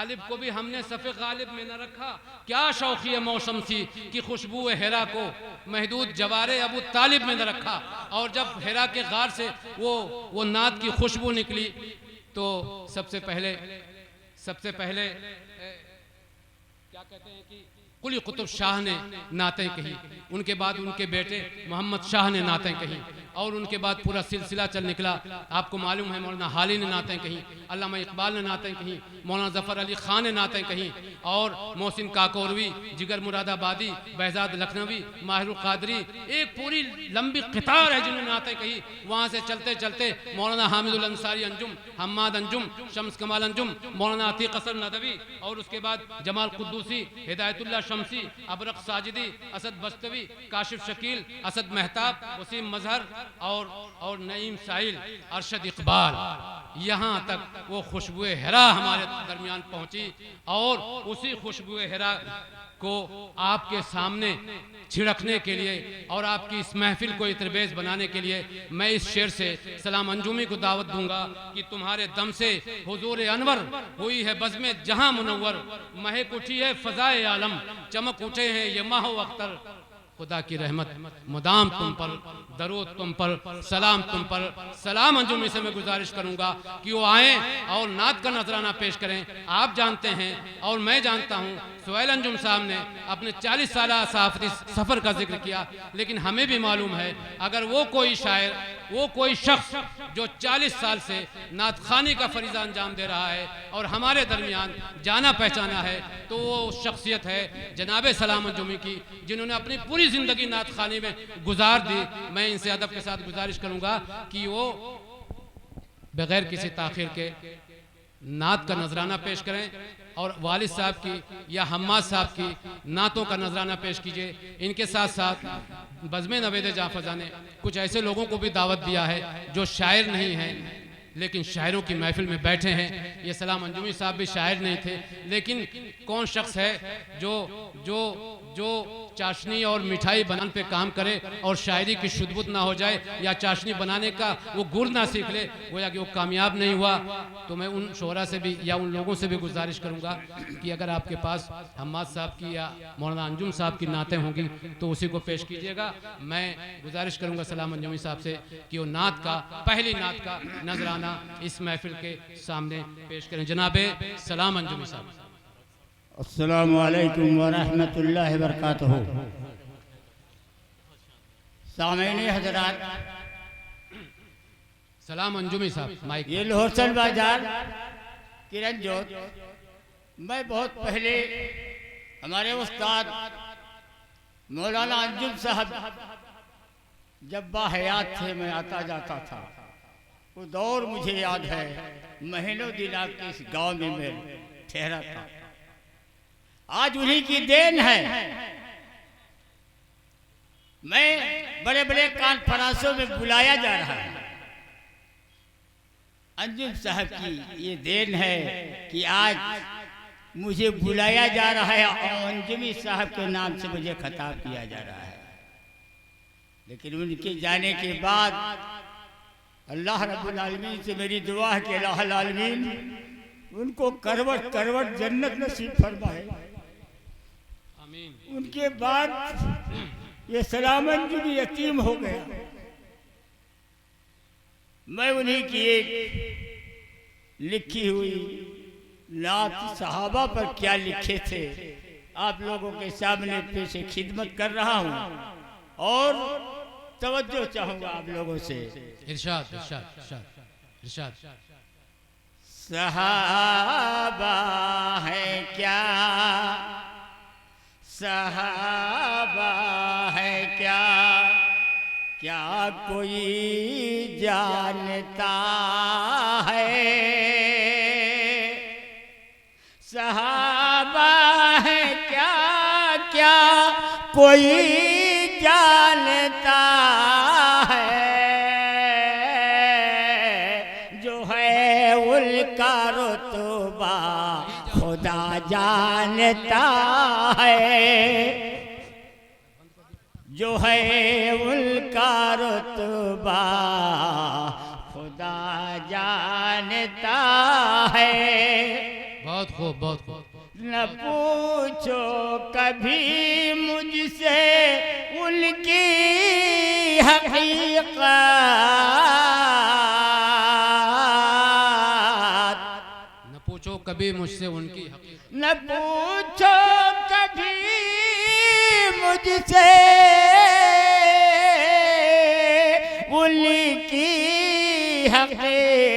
गालिब को भी हमने सफ़े गालिब में न रखा। क्या शौक़ी मौसम थी कि खुशबू हिरा को महदूद जवारे अबू तालिब में न रखा। और जब हिरा के गार से वो नात की खुशबू निकली तो सबसे पहले क्या कहते हैं कि कुली कुतुब शाह ने नातें कही, उनके बाद उनके बेटे मोहम्मद शाह ने नातें कही, और उनके बाद पूरा सिलसिला चल निकला। आपको मालूम है मौलाना हाली ने नातें कहीं, अल्लामा इकबाल ने नातें कहीं, मौलाना ज़फ़र अली ख़ान ने नातें कहीं, और मोहसिन काकोरवी, जिगर मुरादाबादी, बहजाद लखनवी, माहिर क़ादरी, एक पूरी लंबी क़तार है जिन्होंने नातें कही। वहाँ से चलते चलते मौलाना हामिदुल अंसारी अंजुम, हम्माद अंजुम, शम्स कमाल अंजुम, मौलाना अतीक़ असर नदवी, और उसके बाद जमाल कुद्दूसी, हिदायतुल्लाह शम्सी, अबरक साजिदी, असद बस्तवी, काशिफ शकील, असद मेहताब, वसीम मजहर और नईम साहिल, अरशद इकबाल। यहाँ तक वो खुशबुए हिरा हमारे दरमियान पहुँची, और उसी खुशबुए हिरा को आपके सामने छिड़कने के लिए और आपकी इस महफिल को इतरबेज बनाने के लिए मैं इस शेर से सलाम अंजुमी को दावत दूंगा कि तुम्हारे दम से हुजूर अनवर हुई है बज़्मे जहां मुनव्वर, महक उठी है फ़ज़ाए आलम, चमक उठे हैं ये माह अख्तर। खुदा की रहमत मुदाम तुम पर, दरूद तुम पर, सलाम तुम पर। सलाम अंजुमी से मैं गुजारिश करूंगा कि वो आएँ और नात का नजराना पेश करें। आप जानते हैं और मैं जानता हूँ सुहैल अंजुम साहब ने अपने 40 साल सहाफ़ती सफ़र का जिक्र किया, लेकिन हमें भी मालूम है अगर वो कोई शायर, वो कोई शख्स जो 40 साल से नात खानी का फरीज़ा अंजाम दे रहा है और हमारे दरमियान जाना पहचाना है, तो वो शख्सियत है जनाब सलाम अंजुमी की, जिन्होंने अपनी पूरी ज़िंदगी नात खानी में गुजार दी। मैं इनसे अदब के साथ गुजारिश करूँगा कि वो बग़ैर किसी ताख़ीर के नात का नजराना पेश करें और वालिद साहब की या हम्माद साहब की नातों का नजराना पेश कीजिए। इनके साथ साथ बज़्मे नवेद जाफ़ज़ा ने कुछ ऐसे लोगों को भी दावत दिया है जो शायर नहीं हैं लेकिन शायरों की महफिल में बैठे हैं। ये सलाम अंजुमी साहब भी शायर नहीं थे, लेकिन कौन शख्स है जो जो जो चाशनी और मिठाई बनाने पे काम करे और शायरी की शुद्धबुद्ध ना हो जाए या चाशनी बनाने का वो गुर ना सीख ले, गोया कि वो कामयाब नहीं हुआ। तो मैं उन शोरा से भी या उन लोगों से भी गुजारिश करूँगा कि अगर आपके पास हम्माद साहब की या मौलाना अंजुम साहब की नातें होंगी तो उसी को पेश कीजिएगा। मैं गुजारिश करूँगा सलाम अंजुमी साहब से कि वो नात का, पहली नात का नजराना इस महफिल के सामने पेश करें। जनाबे सलाम अंजुमी साहब। अस्सलामु अलैकुम व रहमतुल्लाहि व बरकातहू। सामईन हज़रात, सलाम अंजुमी साहब माइक। ये लोहरसल बाजार किरण जोत, मैं बहुत पहले हमारे उस्ताद मौलाना अंजुम साहब जब बाहयात थे मैं आता जाता था, वो दौर मुझे याद है। महीनों दिन आपके इस गांव में मैं ठहरा था। आज उन्हीं की देन है। मैं बड़े बड़े कॉन्फ्रेंसों में बुलाया जा रहा है। अंजुम साहब की ये देन है कि आज मुझे बुलाया जा रहा है और अंजुमी साहब के नाम से मुझे खिताब किया जा रहा है। लेकिन उनके जाने के बाद अल्लाह रब्बुल आलमीन से मेरी दुआ है कि अल्लाह आलमीन उनको करवट करवट जन्नत नसीब फरमाए। उनके बाद ये सलाम अंजुमी यतीम हो गया। मैं उन्हीं की एक लिखी हुई नात सहाबा पर क्या लिखे थे आप लोगों के सामने पेश खिदमत कर रहा हूँ और तवज्जो चाहूंगा आप लोगों से। इरशाद इरशाद इरशाद इरशाद। सहाबा है क्या, सहाबा है क्या, क्या कोई जानता है। सहाबा है क्या, क्या कोई जानता है। जो है उनका रुतबा खुदा जानता है। जो है उनका रुतबा खुदा जानता है। बहुत खूब बहुत न पूछो कभी मुझसे उनकी हकीकत, न पूछो कभी मुझसे उनकी हकीकत, न पूछो कभी मुझसे उनकी हकीकत,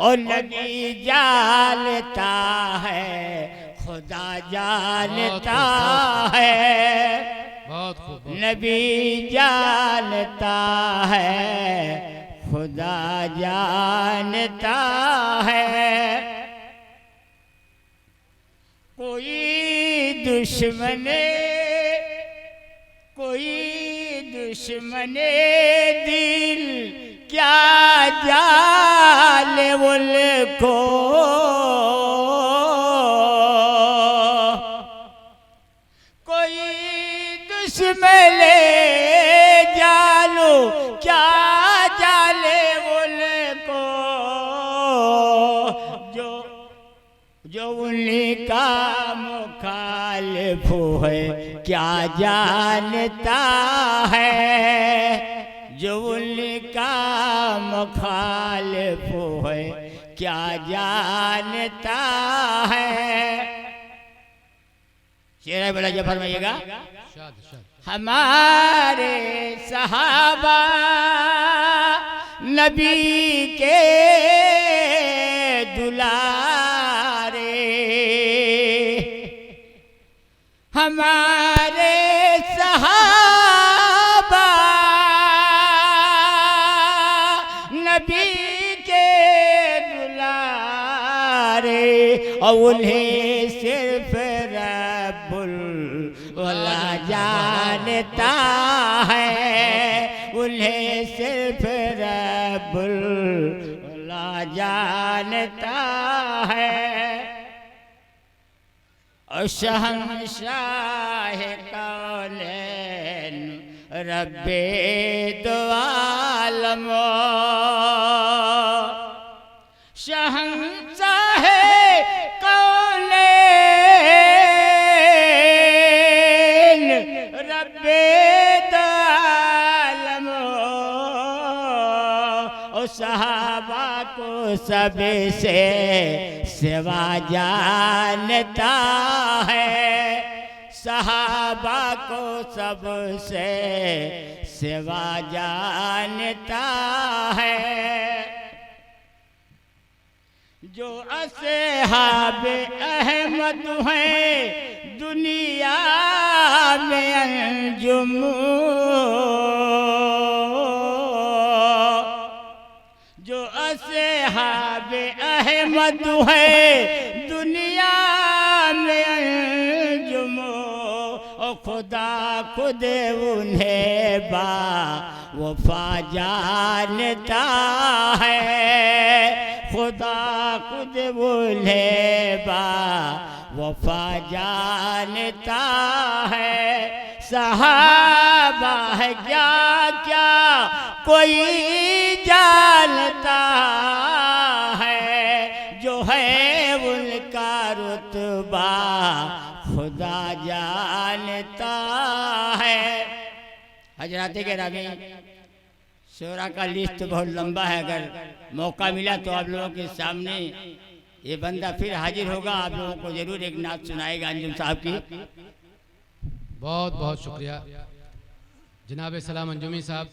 और नबी जानता है खुदा जानता है, बहुत खूब। नबी जानता है खुदा जानता है। कोई दुश्मने दिल क्या जाने उनको, कोई दुश्मने जानो क्या जाने उनको, जो उनका मुखालिफ है क्या जानता है, जो उनका मुखालिफ है क्या जानता है। शेर बड़ा जब फरमाइएगा। शाद शाद। हमारे सहाबा नबी के दुलारे, हमारे सहाबा नबी के दुलारे, और उन्हें सिर्फ रब्बुल वला जानता है, उन्हें सिर्फ रब्बुल वला जानता है। और शहंशाह कौनैन रब्बे दो आलम, शहंशाह कौनैन रब्बे दो आलम, और सहाबा को सबसे सिवा जानता है, सहाबा को सबसे सिवा जानता है। जो असहाबे अहमद हैं दुनिया में अंजुम, जो असहाबे अहमद है दुनिया में अंजुम, और खुदा खुद उन्हें बा वफा जानता है, खुदा खुद उन्हें बा वफा जानता है। सहाबा है क्या क्या कोई जानता है, जो है उनका रुतबा खुदा जानता है। हजरात गिरामी, शोरा का लिस्ट बहुत लंबा है, अगर मौका मिला तो आप लोगों के सामने ये बंदा फिर हाजिर होगा, आप लोगों को जरूर एक नात सुनाएगा अंजुम साहब की। बहुत बहुत शुक्रिया जनाब सलाम अंजुमी साहब।